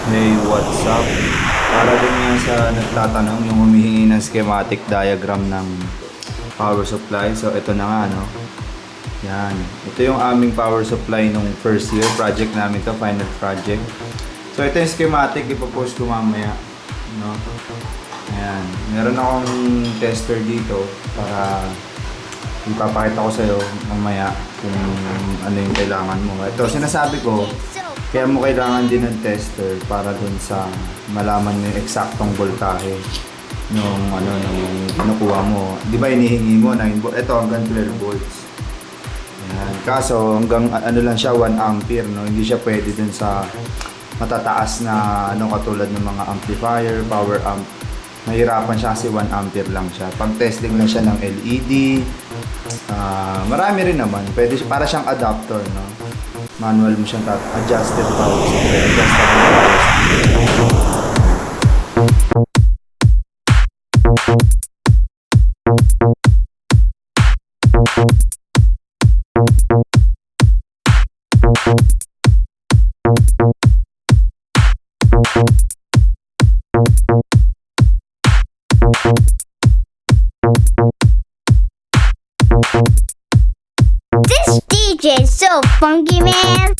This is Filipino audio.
Hey, what's up? Para din yan sa nagtatanong, yung humihingi ng schematic diagram ng power supply. So, ito na nga, no? Yan. Ito yung aming power supply nung first year. Project namin to, final project. So, ito yung schematic. Ipopost ko mamaya. No? Ayan. Meron akong tester dito para ipapakita ko sa'yo mamaya kung ano yung kailangan mo. Ito, sinasabi ko, kaya mo kailangan din ng tester para dun sa malaman mo yung eksaktong voltahe nung nung kinukuha mo. Di ba inihingi mo 9 volts? Ito hanggang 12 volts. Ayan. Kaso hanggang ano lang siya 1 ampere, no? Hindi siya pwede dun sa matataas na katulad ng mga amplifier, power amp. Mahirapan siya kasi 1 ampere lang siya. Pag testing lang siya ng LED, marami rin naman. Pwede siya, para siyang adapter, no? Manual mo siyang adjusted power supply, adjusted power supply. This DJ is so funky, man.